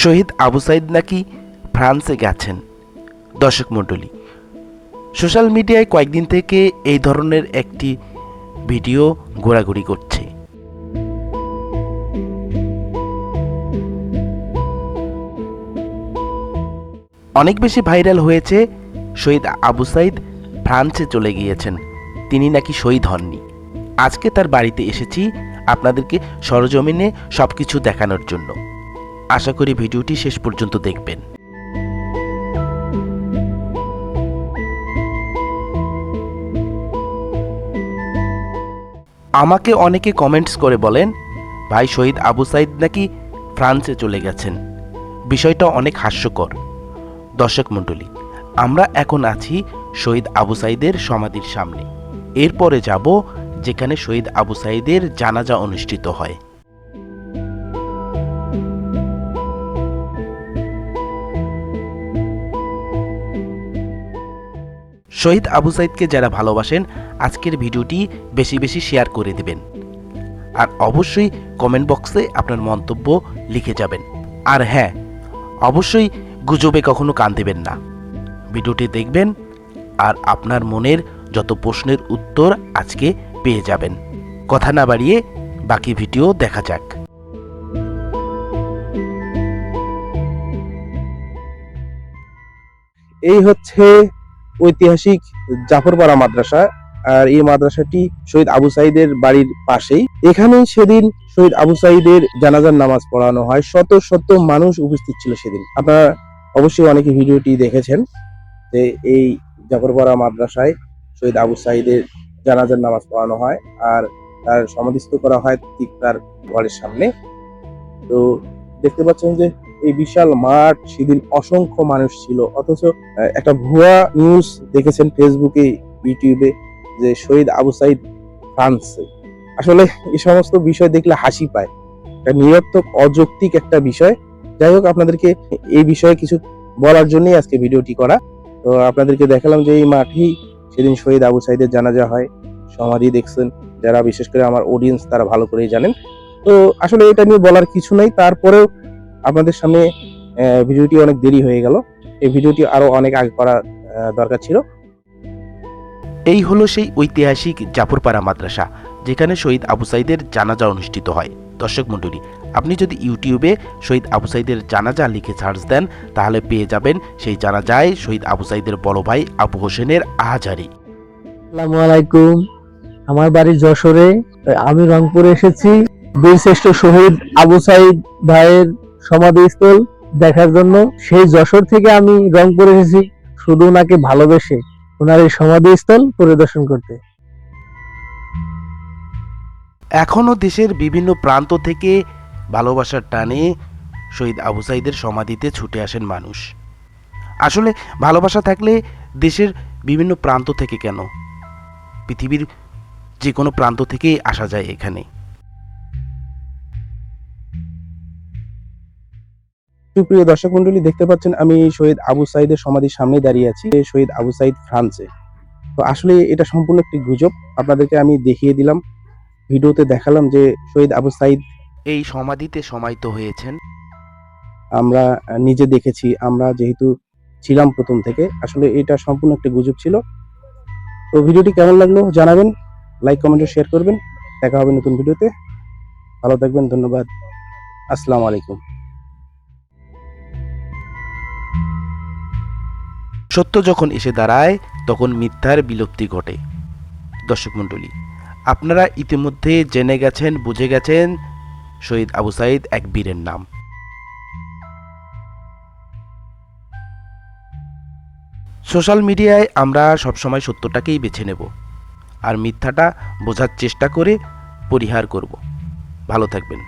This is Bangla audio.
শহীদ আবু সাইদ নাকি ফ্রান্সে গেছেন। দর্শক মণ্ডলী, সোশ্যাল মিডিয়ায় কয়েকদিন থেকে এই ধরনের একটি ভিডিও ঘোরাঘুরি করছে। অনেক বেশি ভাইরাল হয়েছে শহীদ আবু সাইদ ফ্রান্সে চলে গিয়েছেন, তিনি নাকি শহীদ হননি। আজকে তার বাড়িতে এসেছি আপনাদেরকে সরজমিনে সবকিছু দেখানোর জন্য। আশা করি ভিডিওটি শেষ পর্যন্ত দেখবেন। আমাকে অনেকে কমেন্টস করে বলেন, ভাই শহীদ আবু সাইদ নাকি ফ্রান্সে চলে গেছেন। বিষয়টা অনেক হাস্যকর। দর্শক মণ্ডলী, আমরা এখন আছি শহীদ আবু সাইদের সমাধির সামনে। এরপরে যাব যেখানে শহীদ আবু সাইদের জানাজা অনুষ্ঠিত হয়। শহীদ আবু সাইদকে যারা ভালোবাসেন আজকের ভিডিওটি বেশি বেশি শেয়ার করে দেবেন, আর অবশ্যই কমেন্ট বক্সে আপনার মন্তব্য লিখে যাবেন। আর হ্যাঁ, অবশ্যই গুজবে কখনো কান দেবেন না। ভিডিওটি দেখবেন আর আপনার মনের যত প্রশ্নের উত্তর আজকে পেয়ে যাবেন। কথা না বাড়িয়ে বাকি ভিডিও দেখা যাক। এই হচ্ছে ঐতিহাসিক জাফরপাড়া মাদ্রাসা, আর এই মাদ্রাসাটি শহীদ আবু সাইদের বাড়ির পাশেই। এখানেই সেদিন শহীদ আবু সাইদের জানাজার নামাজ পড়ানো হয়। শত শত মানুষ উপস্থিত ছিল সেদিন। আপনারা অবশ্যই অনেকে ভিডিওটি দেখেছেন যে এই জাফরপাড়া মাদ্রাসায় শহীদ আবু সাইদের জানাজার নামাজ পড়ানো হয়, আর তার সমাধিস্থ করা হয় ঠিক তার ঘরের সামনে। তো দেখতে পাচ্ছেন যে এই বিশাল মাঠ, সেদিন অসংখ্য মানুষ ছিল, অথচ একটা ভুয়া নিউজ দেখেছেন ফেসবুকে, ইউটিউবে, যে শহীদ আবু সাইদ ফ্রান্সে। আসলে এই সমস্ত বিষয় দেখলে হাসি পায়, একটা নিরর্থক অযৌক্তিক একটা বিষয়। যাই হোক, আপনাদেরকে এই বিষয়ে কিছু বলার জন্যই আজকে ভিডিওটি করা। তো আপনাদেরকে দেখালাম যে এই মাঠেই সেদিন শহীদ আবু সাইদের জানাজা হয়, সমাধি দেখছেন যারা, বিশেষ করে আমার অডিয়েন্স, তারা ভালো করেই জানেন। তো আসলে এটা নিয়ে বলার কিছু নাই, তারপরেও আপনাদের সামনে ভিডিওটি অনেক দেরি হয়ে গেল। এই ভিডিওটি আরো অনেক আগে করা দরকার ছিল। এই হলো সেই ঐতিহাসিক জাফরপাড়া মাদ্রাসা যেখানে শহীদ আবু সাইদের জানাজা অনুষ্ঠিত হয়। দর্শক মণ্ডলী, আপনি যদি ইউটিউবে শহীদ আবু সাইদের জানাজা লিখে সার্চ দেন তাহলে পেয়ে যাবেন সেই জানাজায় শহীদ আবু সাইদের বড় ভাই আবু হোসেনের আহাজারি। আসসালামু আলাইকুম। আমার বাড়ি যশোরে, আমি রংপুরে এসেছি বীরশ্রেষ্ঠ শহীদ আবু সাইদ ভাইয়ের সমাধিস্থল দেখার জন্য। সেই যশোর থেকে আমি রংপুরে এসেছি শুধু ওনাকে ভালোবেসে ওনার এই সমাধিস্থল পরিদর্শন করতে। এখনও দেশের বিভিন্ন প্রান্ত থেকে ভালোবাসার টানে শহীদ আবু সাইদের সমাধিতে ছুটে আসেন মানুষ। আসলে ভালোবাসা থাকলে দেশের বিভিন্ন প্রান্ত থেকে কেন, পৃথিবীর যে কোনো প্রান্ত থেকেই আসা যায় এখানে। সুপ্রিয় দর্শক মন্ডলী, দেখতে পাচ্ছেন আমি শহীদ আবু সাইদের সমাধির সামনে দাঁড়িয়ে আছি। শহীদ আবু সাইদ ফ্রান্সে। তো আসলে এটা সম্পূর্ণ একটি গুজব। আপনাদেরকে আমি দেখিয়ে দিলাম, ভিডিওতে দেখালাম যে শহীদ আবু সাইদ এই সমাধিতে সমাহিত হয়েছেন। আমরা নিজে দেখেছি, আমরা যেহেতু ছিলাম প্রথম থেকে। আসলে এটা সম্পূর্ণ একটা গুজব ছিল। তো ভিডিওটি কেমন লাগলো জানাবেন, লাইক কমেন্ট শেয়ার করবেন। দেখা হবে নতুন ভিডিওতে। ভালো থাকবেন, ধন্যবাদ, আসসালামু আলাইকুম। সত্য যখন এসে দাঁড়ায় তখন মিথ্যার বিলুপ্তি ঘটে। দর্শক মণ্ডলী, আপনারা ইতিমধ্যে জেনে গেছেন, বুঝে গেছেন শহীদ আবু সাইদ এক বীরের নাম। সোশ্যাল মিডিয়ায় আমরা সবসময় সত্যটাকেই বেছে নেব আর মিথ্যাটা বোঝার চেষ্টা করে পরিহার করব। ভালো থাকবেন।